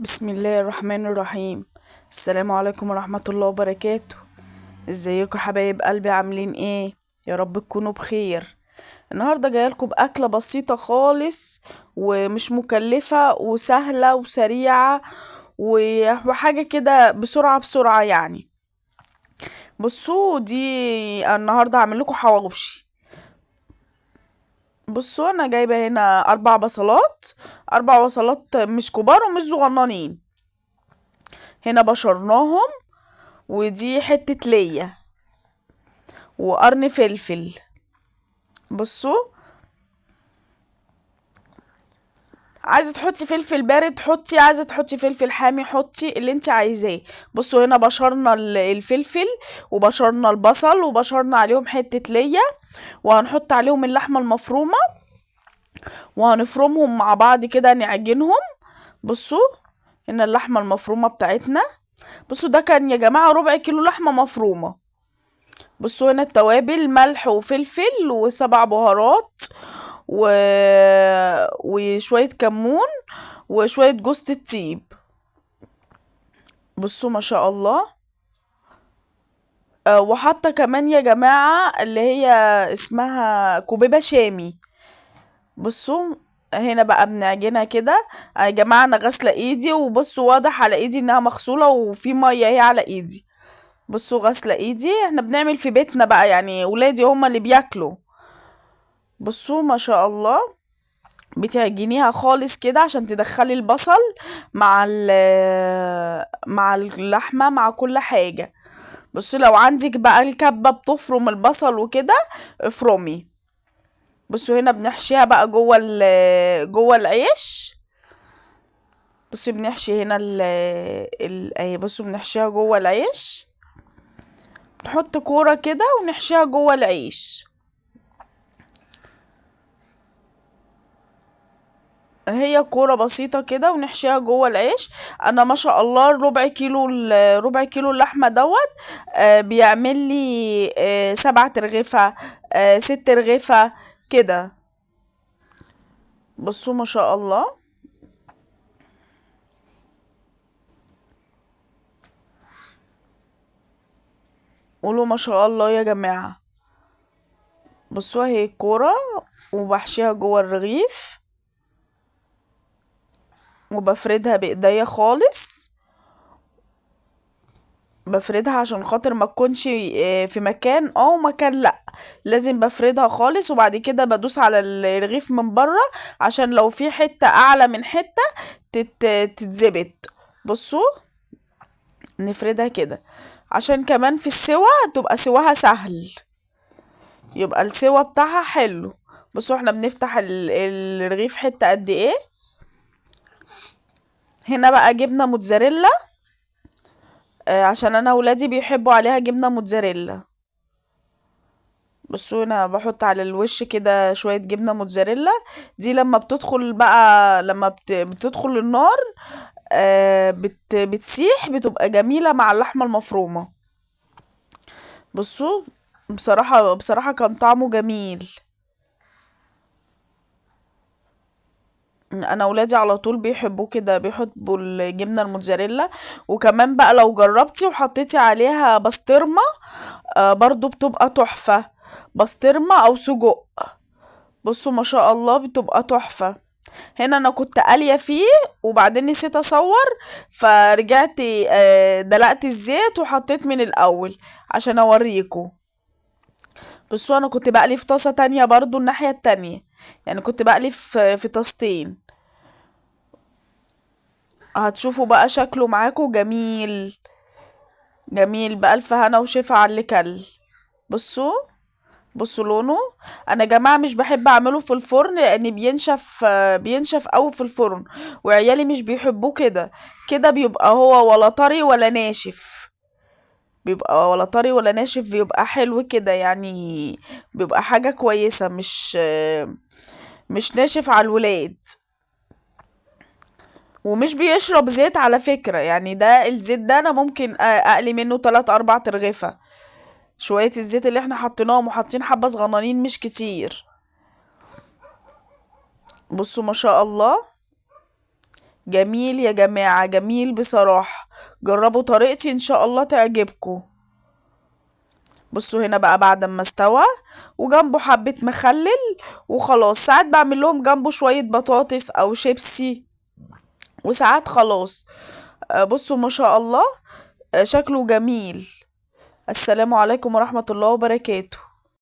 بسم الله الرحمن الرحيم. السلام عليكم ورحمة الله وبركاته. ازيكم حبايب قلبي، عاملين ايه؟ يا رب تكونوا بخير. النهاردة جايلكم بأكلة بسيطة خالص ومش مكلفة وسهلة وسريعة وحاجة كده بسرعة بسرعة يعني. بصوا دي النهاردة هعمل لكم حواوشي. بصوا انا جايبة هنا 4 بصلات، 4 بصلات مش كبار ومش صغننين. هنا بشرناهم، ودي حتة ليا وقرن فلفل. بصوا، عايزة تحطي فلفل بارد حطي، عايزة تحطي فلفل حامي حطي اللي انت عايزاه. بصوا هنا بشرنا الفلفل وبشرنا البصل وبشرنا عليهم حتة ليا، وهنحط عليهم اللحمة المفرومة وهنفرمهم مع بعض كده نعجنهم. بصوا هنا اللحمة المفرومة بتاعتنا. بصوا ده كان يا جماعة ربع كيلو لحمة مفرومة. بصوا هنا التوابل ملح وفلفل و7 بهارات و... وشوية كمون وشوية جوزة الطيب. بصوا ما شاء الله. وحاطة كمان يا جماعة اللي هي اسمها كوبيبة شامي. بصوا هنا بقى بنعجنها كده. يا جماعة انا غاسلة ايدي، وبصوا واضح على ايدي انها مغسولة وفي مية اهي على ايدي. بصوا غاسلة ايدي، احنا بنعمل في بيتنا بقى يعني ولادي هما اللي بياكلوا. بصوا ما شاء الله. بتعجنيها خالص كده عشان تدخلي البصل مع مع اللحمة مع كل حاجة. بصي لو عندك بقى الكبة بتفرم البصل وكده افرمي. بصوا هنا بنحشيها بقى جوه العيش. بصي بنحشي هنا اهي. بصوا بنحشيها جوه العيش، نحط كورة كده ونحشيها جوه العيش. هي كورة بسيطة كده ونحشيها جوه العيش. انا ما شاء الله ربع كيلو اللحمة دوت بيعمل لي 7 ترغفة، 6 رغفة كده. بصوا ما شاء الله. قولوا ما شاء الله يا جماعة. بصوا اهي الكورة وبحشيها جوه الرغيف وبفردها بايديا خالص. بفردها عشان خاطر ما تكونش في مكان ومكان لا. لازم بفردها خالص وبعد كده بدوس على الرغيف من بره عشان لو في حتة اعلى من حتة تتزبط. بصوا نفردها كده عشان كمان في السوا تبقى سواها سهل، يبقى السوا بتاعها حلو. بصوا احنا بنفتح الرغيف حتة قد ايه. هنا بقى جبنة موتزاريلا، عشان انا ولادي بيحبوا عليها جبنة موتزاريلا. بصوا انا بحط على الوش كده شوية جبنة موتزاريلا. دي لما بتدخل بقى لما بتدخل النار بتسيح بتبقى جميلة مع اللحمة المفرومة. بصوا بصراحة كان طعمه جميل. انا ولادي على طول بيحبوه كده، بيحبوا الجبنة الموتزاريلا. وكمان بقى لو جربتي وحطيتي عليها بسطرمة برضو بتبقى تحفة. بسطرمة او سجق. بصوا ما شاء الله بتبقى تحفة. هنا انا كنت قالية فيه وبعدين نسيت اصور، فرجعت دلقت الزيت وحطيت من الاول عشان اوريكم. بصوا انا كنت بقلي في طاسة تانية برضو الناحية التانية، يعني كنت بقلي في طاستين. هتشوفوا بقى شكله معاكم جميل. جميل بألف هنا وشفا على اللي كل. بصوا بصوا لونه. انا يا جماعه مش بحب اعمله في الفرن لان بينشف قوي في الفرن، وعيالي مش بيحبوه كده. كده بيبقى هو ولا طري ولا ناشف. بيبقى ولا طري ولا ناشف، بيبقى حلو كده يعني. بيبقى حاجه كويسه، مش ناشف على الولاد. ومش بيشرب زيت على فكرة، يعني ده الزيت ده انا ممكن اقلي منه 3 4 ترغفة. شوية الزيت اللي احنا حطيناهم وحاطين حبة صغننين مش كتير. بصوا ما شاء الله. جميل يا جماعة، جميل بصراحة. جربوا طريقتي ان شاء الله تعجبكم. بصوا هنا بقى بعد ما استوى وجنبه حبة مخلل وخلاص. ساعات بعمل لهم جنبه شوية بطاطس او شيبسي، وساعات خلاص. بصوا ما شاء الله، شكله جميل. السلام عليكم ورحمة الله وبركاته.